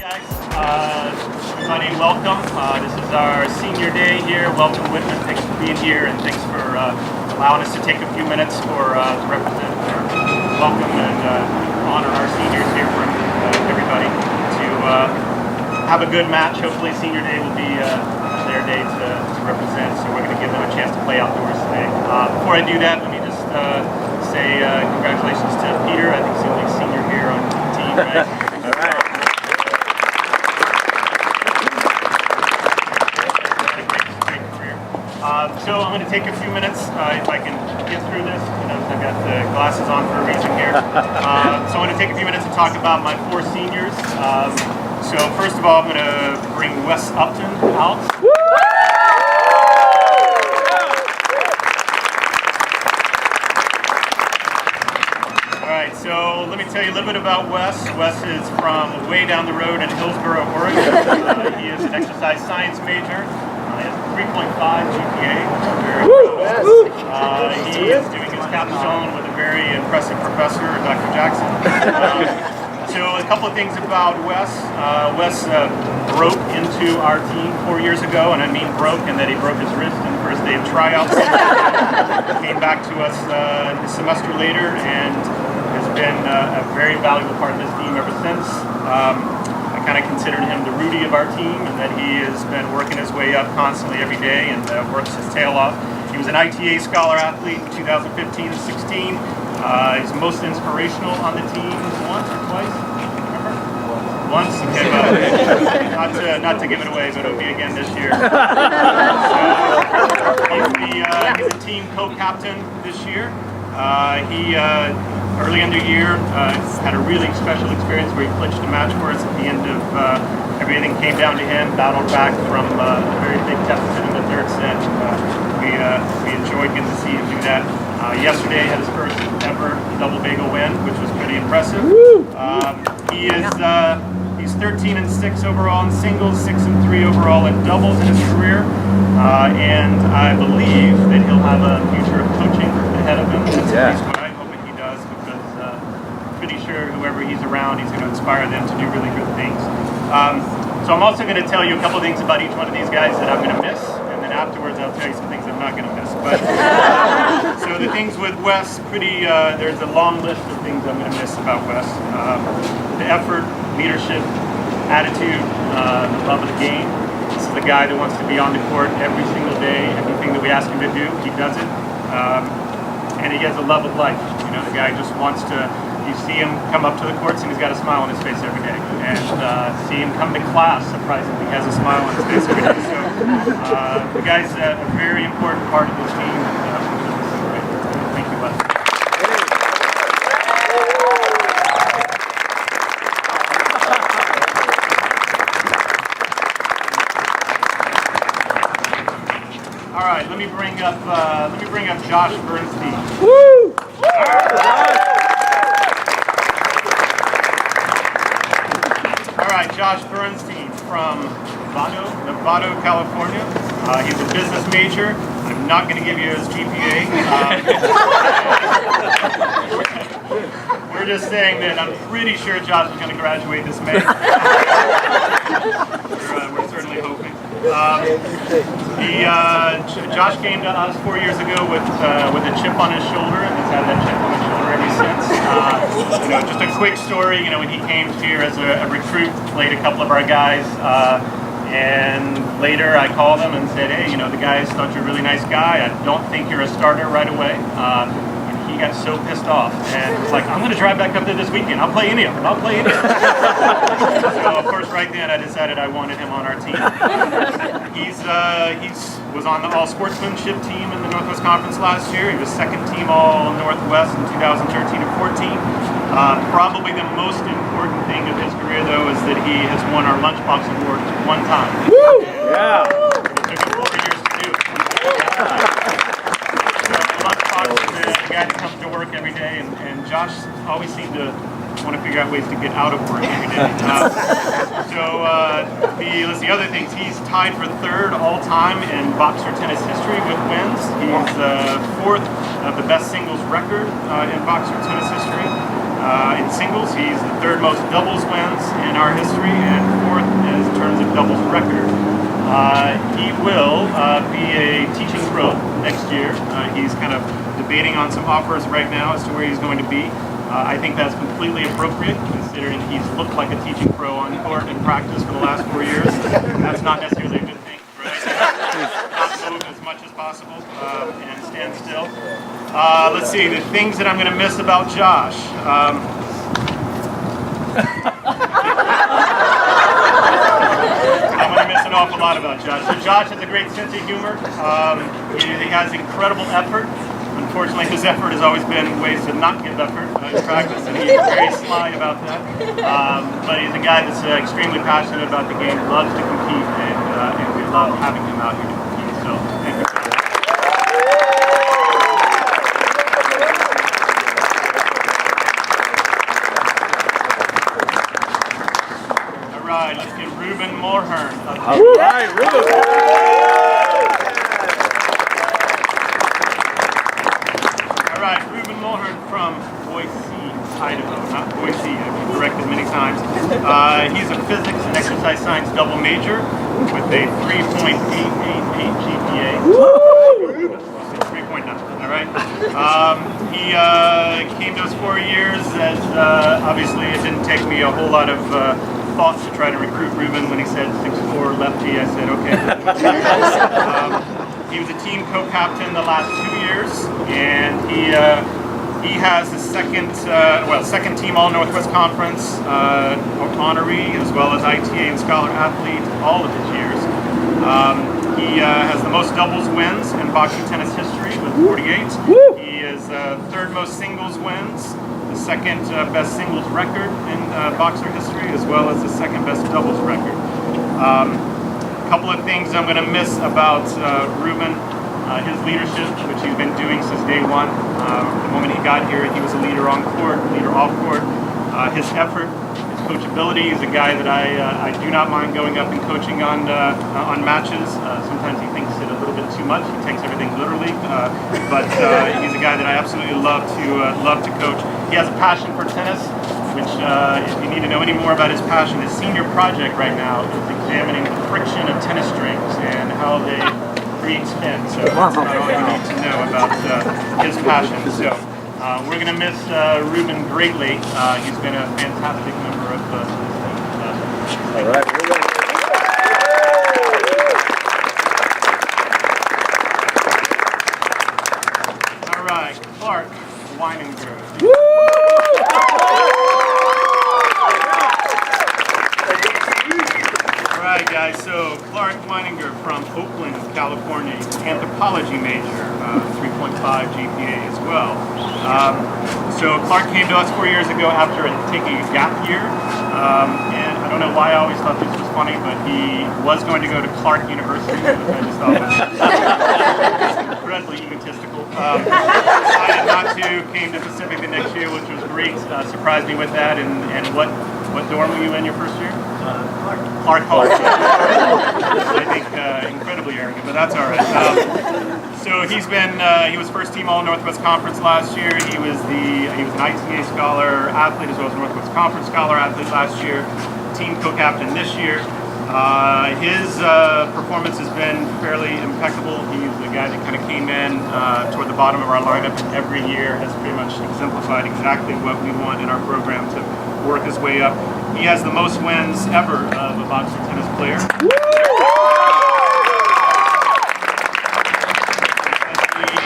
guys. Everybody, welcome. This is our senior day here. Welcome, Whitman. Thanks for being here, and thanks for allowing us to take a few minutes to represent or welcome and honor our seniors here for everybody to have a good match. Hopefully, senior day will be their day to represent, so we're going to give them a chance to play outdoors today. Before I do that, let me just say congratulations to Peter. I think he's the only senior here on the team, right? All right. So I'm going to take a few minutes, if I can get through this. You know, I've got the glasses on for a reason here. So I'm going to take a few minutes to talk about my four seniors. So first of all, I'm going to bring Wes Upton out. All right, so let me tell you a little bit about Wes. Wes is from way down the road in Hillsboro, Oregon. He is an exercise science major. 3.5 GPA. He is doing his capstone with a very impressive professor, Dr. Jackson. So a couple of things about Wes. Wes broke into our team 4 years ago, and I mean broke in that he broke his wrist in the first day of tryouts. Came back to us a semester later and has been a very valuable part of this team ever since. Kind of considered him the Rudy of our team, and that he has been working his way up constantly every day and works his tail off. He was an ITA Scholar Athlete in 2015 and 16. He's most inspirational on the team once or twice. Remember? Once. Okay, well, not to give it away, but it'll be again this year. He's the team co-captain this year. Early in the year, had a really special experience where he clinched a match for us at the end of everything came down to him, battled back from a very big deficit in the third set. We enjoyed getting to see him do that. Yesterday had his first ever double bagel win, which was pretty impressive. He's 13 and 6 overall in singles, 6 and 3 overall in doubles in his career, and I believe that he'll have a future of coaching ahead of him. That's what I hope that he does, because pretty sure whoever he's around, he's going to inspire them to do really good things. So I'm also going to tell you a couple things about each one of these guys that I'm going to miss, and then afterwards I'll tell you some things I'm not going to miss. But so the things with Wes, there's a long list of things I'm going to miss about Wes. The effort, leadership, attitude, the love of the game. This is the guy that wants to be on the court every single day. Everything that we ask him to do, he does it. And he has a love of life. You know, the guy just wants to, you see him come up to the courts and he's got a smile on his face every day. And see him come to class, surprisingly, he has a smile on his face every day. So the guy's a very important part of this team. Thank you, Wes. All right, let me bring up Josh Bernstein. Woo! All right, Josh Bernstein from Nevada, California. He's a business major. I'm not going to give you his GPA. We're just saying that I'm pretty sure Josh is going to graduate this May. We're certainly hoping. Josh came to us 4 years ago with a chip on his shoulder, and has had that chip on his shoulder ever since. You know, just a quick story. You know, when he came here as a recruit, played a couple of our guys, and later I called him and said, "Hey, you know, the guys thought you're a really nice guy. I don't think you're a starter right away." He got so pissed off and was like, "I'm going to drive back up there this weekend. I'll play any of them. I'll play any of them." So of course, right then I decided I wanted him on our team. He was on the all-sportsmanship team in the Northwest Conference last year. He was second team all-Northwest in 2013 and 14. Probably the most important thing of his career, though, is that he has won our Lunchbox Award one time. Woo! Yeah. It took him 4 years to do. The guy that comes to work every day, and Josh always seemed to want to figure out ways to get out of work every day. The other things, he's tied for third all time in BOXER tennis history with wins. He's fourth of the best singles record in BOXER tennis history. in singles. He's the third most doubles wins in our history and fourth in terms of doubles record. He will be a teaching pro next year. He's kind of debating on some offers right now as to where he's going to be. I think that's completely appropriate, considering he's looked like a teaching pro on court in practice for the last 4 years. That's not necessarily a good thing, right? Not move as much as possible and stand still. Let's see, the things that I'm going to miss about Josh. I'm going to miss an awful lot about Josh. So Josh has a great sense of humor. He has incredible effort. Unfortunately, his effort has always been ways to not give effort in practice, and he's very sly about that. But he's a guy that's extremely passionate about the game, loves to compete, and we love having him out here to compete. So thank you for that. All right, let's get Ruben Mulhern. All right, Ruben. Ruben Mulhern from Boise, Idaho, not Boise, I've been corrected many times. He's a physics and exercise science double major with a 3.888 GPA. 3.9, all right? He came to us 4 years as, obviously it didn't take me a whole lot of thoughts to try to recruit Ruben. When he said 6'4" lefty, I said, okay. He was a team co-captain the last 2 years, and he has the second team All Northwest Conference honoree, as well as ITA and Scholar Athlete all of his years. He has the most doubles wins in boxing tennis history with 48. Woo! He is third most singles wins, the second best singles record in BOXER history, as well as the second best doubles record. A couple of things I'm going to miss about Ruben. His leadership, which he's been doing since day one. The moment he got here, he was a leader on court, leader off court. His effort, his coachability. He's a guy that I do not mind going up and coaching on matches. Sometimes he thinks it a little bit too much. He takes everything literally, but he's a guy that I absolutely love to coach. He has a passion for tennis, which if you need to know any more about his passion, his senior project right now is examining the friction of tennis strings and how they create spin. So that's about all you need to know about his passion. So we're going to miss Ruben greatly. He's been a fantastic member of this team. All right. All right, Clark Weininger. Alright guys, so Clark Weininger from Oakland, California, anthropology major, 3.5 GPA as well. So Clark came to us 4 years ago after taking a gap year, and I don't know why I always thought this was funny, but he was going to go to Clark University, which I just thought was incredibly egotistical. Decided not to, came to Pacific the next year, which was great, surprised me with that, and what dorm were you in your first year? Clark Hall. I think incredibly arrogant, but that's all right. So he was first team All Northwest Conference last year. He was an ITA Scholar Athlete as well as Northwest Conference Scholar Athlete last year. Team co-captain this year. His performance has been fairly impeccable. He's the guy that kind of came in toward the bottom of our lineup, and every year has pretty much exemplified exactly what we want in our program to work his way up. He has the most wins ever of a boxing tennis player.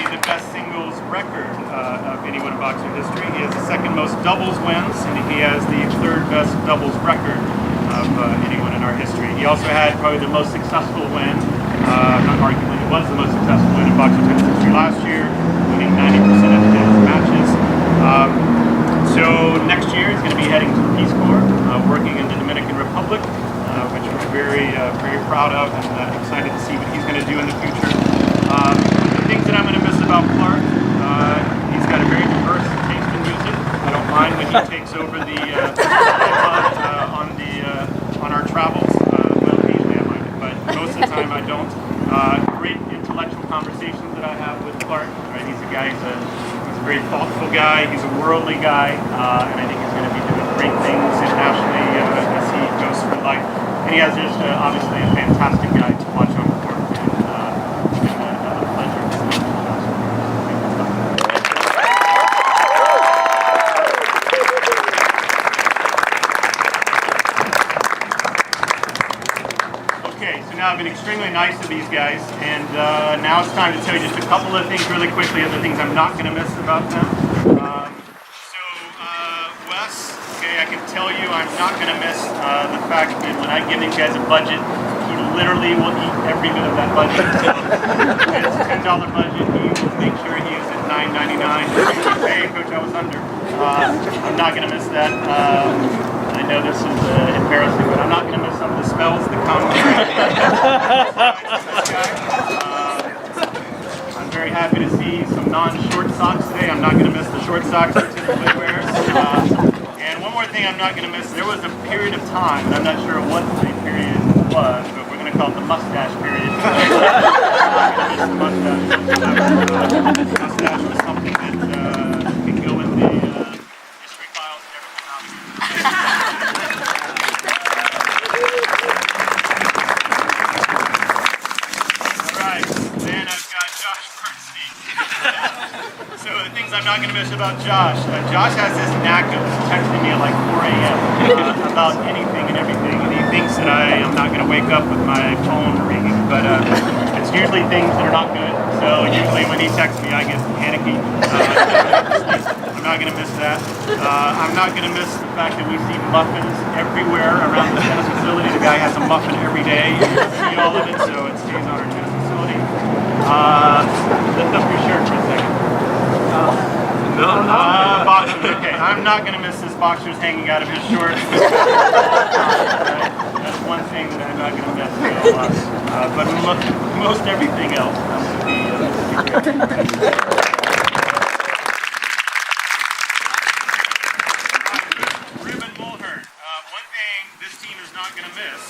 The best singles record of anyone in boxing history. He has the second most doubles wins, and he has the third best doubles record of anyone in our history. He also had probably the most successful win, not arguably, it was the most successful win in boxing tennis history last year, winning 90% of his matches. So next year he's going to be heading to the Peace Corps, working in the Dominican Republic, which we're very proud of and excited to see what he's going to do in the future. The things that I'm going to miss about Clark, he's got a very diverse taste in music. I don't mind when he takes over the iPod on our travels. Well, occasionally I mind it, but most of the time I don't. Great intellectual conversations that I have with Clark. Right? He's a guy, he's a very thoughtful guy. He's a worldly guy, and I think he's going to be doing great things internationally as he goes through life. And he has just obviously a fantastic guy to watch on the court, and it's been a pleasure to see him. Okay, so now I've been extremely nice to these guys, and now it's time to tell you just a couple of things really quickly, other things I'm not going to miss about them. Wes, okay, I can tell you I'm not going to miss the fact that when I give these guys a budget, he literally will eat every bit of that budget. It's a $10 budget, he will make sure he is at $9.99. Hey, Coach, I was under. I'm not going to miss that. I know this is embarrassing, but I'm not going to miss some of the smells that come. I'm very happy to see some non-short socks today. I'm not going to miss the short socks he typically wears. And one more thing I'm not going to miss, there was a period of time, and I'm not sure what the period was, but we're going to call it the mustache period. I'm not going to miss the mustache whatsoever. Mustache was something that can go in the history files and everything else. Alright, then I've got Josh Bernstein. So the things I'm not going to miss about Josh. Josh has this knack of texting me at like 4 a.m. About anything and everything. And he thinks that I am not going to wake up with my phone ringing. But it's usually things that are not good. So usually when he texts me, I get panicky. I'm not going to miss that. I'm not going to miss the fact that we see muffins everywhere around the tennis facility. The guy has a muffin every day. You see all of it, so it stays on our tennis facility. Lift up your shirt for a second. Boxers, okay. I'm not going to miss this boxers hanging out of his shorts. That's one thing that I'm not going to miss. But most everything else, I'm going to be great. One thing this team is not going to miss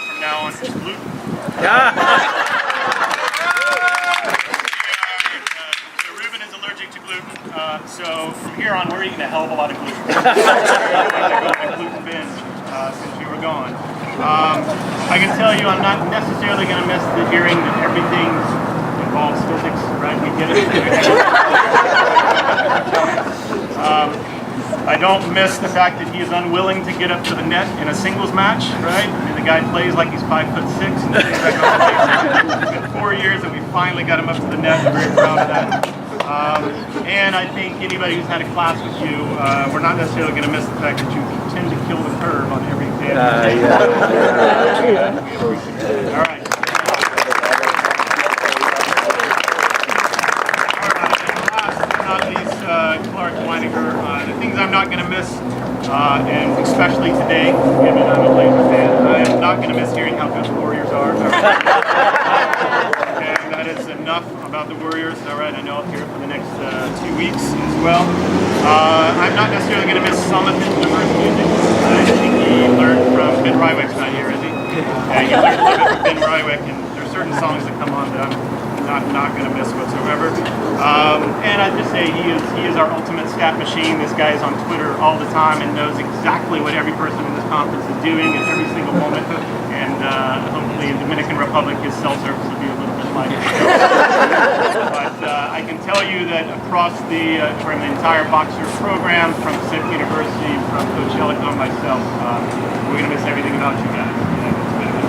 from now on is gluten. So Ruben is allergic to gluten, so from here on we're eating a hell of a lot of gluten. We're going to gluten binge since you were gone. I can tell you I'm not necessarily going to miss the hearing that everything involves physics, right? We get it. I don't miss the fact that he is unwilling to get up to the net in a singles match, right? I mean, the guy plays like he's 5'6", and it's been 4 years that we finally got him up to the net. I'm very proud of that. And I think anybody who's had a class with you, we're not necessarily going to miss the fact that you tend to kill the curve on every dance. All right. Clark Weininger, the things I'm not going to miss, and especially today, given I'm a Blazer fan, I am not going to miss hearing how good the Warriors are. And that is enough about the Warriors. All right, I know I'll hear it for the next 2 weeks as well. I'm not necessarily going to miss some of his numerous music. I think he learned from Ben Rywick's not here, is he? Yeah, he learned a little bit from Ben Rywick, and there's certain songs that come on that I'm not going to miss whatsoever. And I'd just say he is our ultimate stat machine. This guy is on Twitter all the time and knows exactly what every person in this conference is doing at every single moment. And hopefully in Dominican Republic his cell service will be a little bit lighter. But I can tell you that across from the entire BOXER program, from Pacific University, from Coach Ellico and myself, we're going to miss everything about you guys. And it's been a